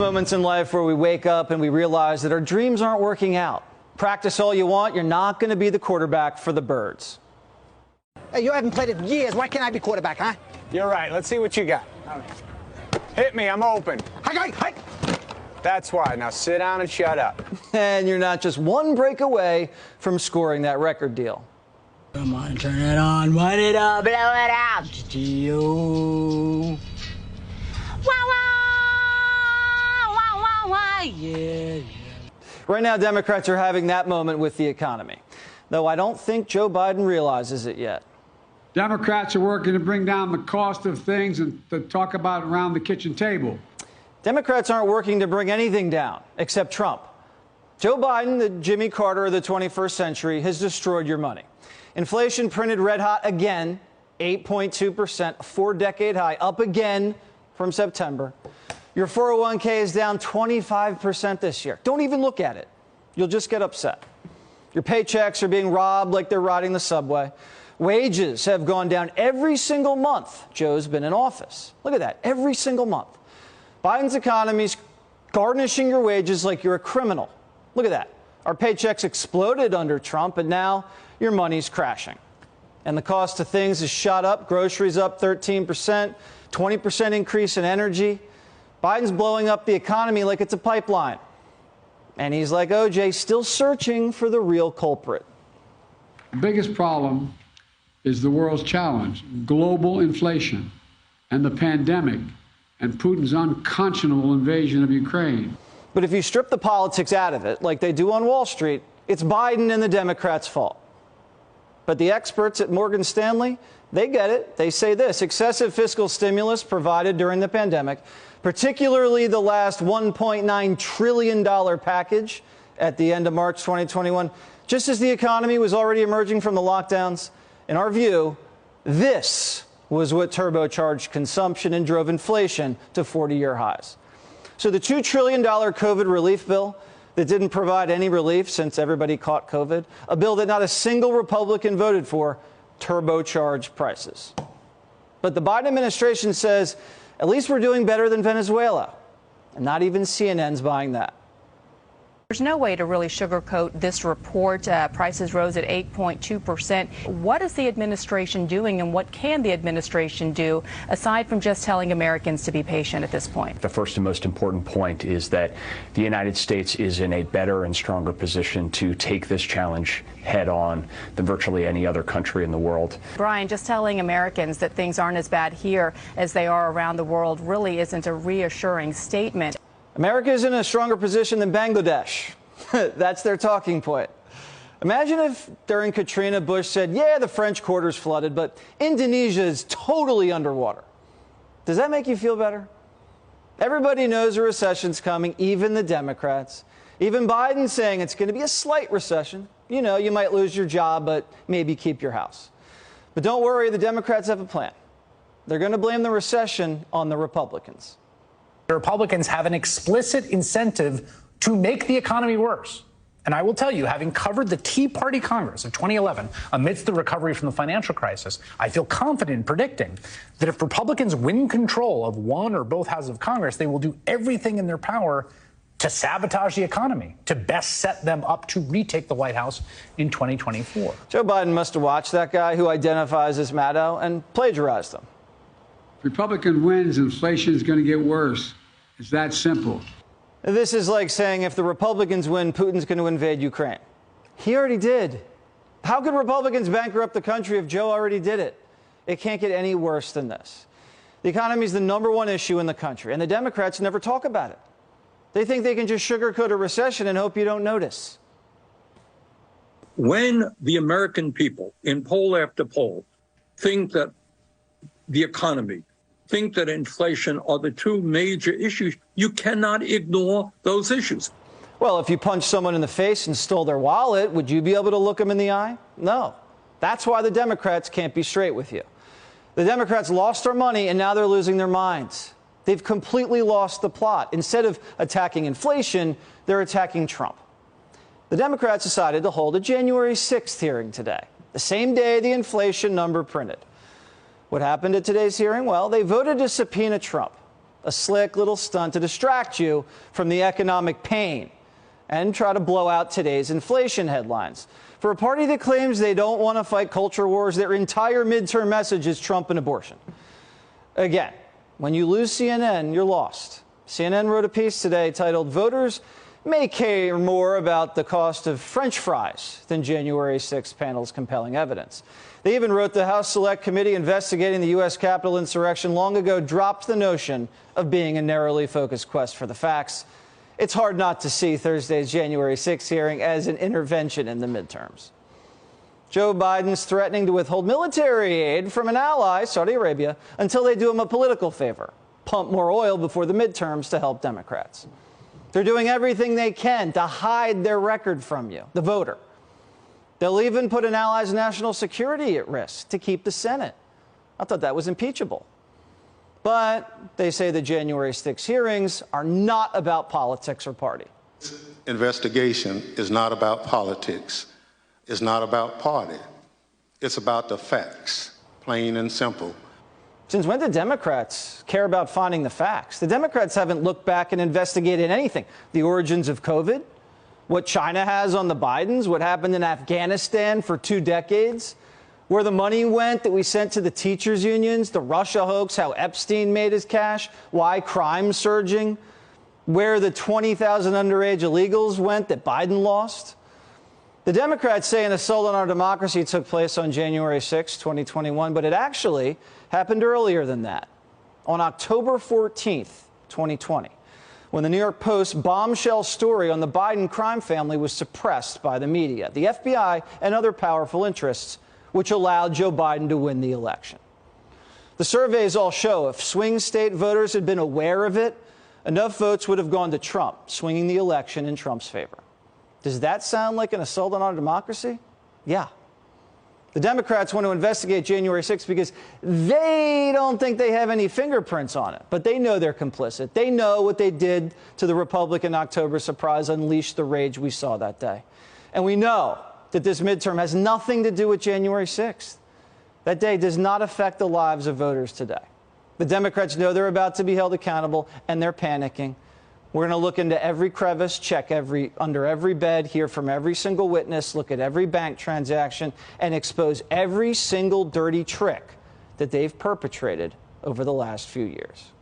Moments in life where we wake up and we realize that our dreams aren't working out. Practice all you want, you're not going to be the quarterback for the Birds. Hey, you haven't played in years. Why can't I be quarterback, huh? You're right. Let's see what you got. Hit me. I'm open. Hi. That's why. Now sit down and shut up. And you're not just one break away from scoring that record deal. Come on, turn it on, wind it up, blow it out. Yeah. Right now, Democrats are having that moment with the economy, though I don't think Joe Biden realizes it yet. Democrats are working to bring down the cost of things and to talk about around the kitchen table. Democrats aren't working to bring anything down except Trump. Joe Biden, the Jimmy Carter of the 21st century, has destroyed your money. Inflation printed red hot again, 8.2%, a four-decade high, up again from September. Your 401k is down 25% this year. Don't even look at it. You'll just get upset. Your paychecks are being robbed like they're riding the subway. Wages have gone down every single month Joe's been in office. Look at that, every single month. Biden's economy's garnishing your wages like you're a criminal. Look at that. Our paychecks exploded under Trump, and now your money's crashing. And the cost of things has shot up. Groceries up 13%, 20% increase in energy. Biden's blowing up the economy like it's a pipeline. And he's like OJ, still searching for the real culprit. The biggest problem is the world's challenge, global inflation and the pandemic and Putin's unconscionable invasion of Ukraine. But if you strip the politics out of it, like they do on Wall Street, it's Biden and the Democrats' fault. But the experts at Morgan Stanley, they get it. They say this: excessive fiscal stimulus provided during the pandemic, particularly the last $1.9 trillion package at the end of March 2021, just as the economy was already emerging from the lockdowns. In our view, this was what turbocharged consumption and drove inflation to 40-year highs. So the $2 trillion COVID relief bill that didn't provide any relief since everybody caught COVID, a bill that not a single Republican voted for, turbocharged prices. But the Biden administration says, at least we're doing better than Venezuela. And not even CNN's buying that. There's no way to really sugarcoat this report. Prices rose at 8.2%. What is the administration doing, and what can the administration do aside from just telling Americans to be patient at this point? The first and most important point is that the United States is in a better and stronger position to take this challenge head on than virtually any other country in the world. Brian, just telling Americans that things aren't as bad here as they are around the world really isn't a reassuring statement. America is in a stronger position than Bangladesh. That's their talking point. Imagine if during Katrina, Bush said, yeah, the French Quarter's flooded, but Indonesia is totally underwater. Does that make you feel better? Everybody knows a recession's coming, even the Democrats. Even Biden saying it's going to be a slight recession. You know, you might lose your job, but maybe keep your house. But don't worry, the Democrats have a plan. They're going to blame the recession on the Republicans. The Republicans have an explicit incentive to make the economy worse. And I will tell you, having covered the Tea Party Congress of 2011 amidst the recovery from the financial crisis, I feel confident in predicting that if Republicans win control of one or both houses of Congress, they will do everything in their power to sabotage the economy, to best set them up to retake the White House in 2024. Joe Biden must have watched that guy who identifies as Maddow and plagiarized him. Republican wins, inflation is going to get worse. It's that simple. This is like saying if the Republicans win, Putin's going to invade Ukraine. He already did. How could Republicans bankrupt the country if Joe already did it? It can't get any worse than this. The economy is the #1 issue in the country, and the Democrats never talk about it. They think they can just sugarcoat a recession and hope you don't notice. When the American people, in poll after poll, think that the economy, think that inflation are the two major issues, you cannot ignore those issues. Well, if you punched someone in the face and stole their wallet, would you be able to look them in the eye? No. That's why the Democrats can't be straight with you. The Democrats lost our money, and now they're losing their minds. They've completely lost the plot. Instead of attacking inflation, they're attacking Trump. The Democrats decided to hold a January 6th hearing today, the same day the inflation number printed. What happened at today's hearing? Well, they voted to subpoena Trump. a slick little stunt to distract you from the economic pain and try to blow out today's inflation headlines. For a party that claims they don't want to fight culture wars, their entire midterm message is Trump and abortion. Again, when you lose CNN, you're lost. CNN wrote a piece today titled, "Voters may care more about the cost of French fries than January 6th panel's compelling evidence." They even wrote the House Select Committee investigating the U.S. Capitol insurrection long ago dropped the notion of being a narrowly focused quest for the facts. It's hard not to see Thursday's January 6th hearing as an intervention in the midterms. Joe Biden's threatening to withhold military aid from an ally, Saudi Arabia, until they do him a political favor, pump more oil before the midterms to help Democrats. They're doing everything they can to hide their record from you, the voter. They'll even put an ally's national security at risk to keep the Senate. I thought that was impeachable. But they say the January 6 hearings are not about politics or party. This investigation is not about politics. It's not about party. It's about the facts, plain and simple. Since when do Democrats care about finding the facts? The Democrats haven't looked back and investigated anything. The origins of COVID, what China has on the Bidens, what happened in Afghanistan for 2 decades, where the money went that we sent to the teachers' unions, the Russia hoax, how Epstein made his cash, why crime's surging, where the 20,000 underage illegals went that Biden lost. The Democrats say an assault on our democracy took place on January 6, 2021, but it actually happened earlier than that, on October 14th, 2020, when the New York Post bombshell story on the Biden crime family was suppressed by the media, the FBI, and other powerful interests, which allowed Joe Biden to win the election. The surveys all show if swing state voters had been aware of it, enough votes would have gone to Trump, swinging the election in Trump's favor. Does that sound like an assault on our democracy? Yeah. The Democrats want to investigate January 6th because they don't think they have any fingerprints on it, but they know they're complicit. They know what they did to the Republican October surprise unleashed the rage we saw that day. And we know that this midterm has nothing to do with January 6th. That day does not affect the lives of voters today. The Democrats know they're about to be held accountable, and they're panicking. We're going to look into every crevice, check under every bed, hear from every single witness, look at every bank transaction, and expose every single dirty trick that they've perpetrated over the last few years.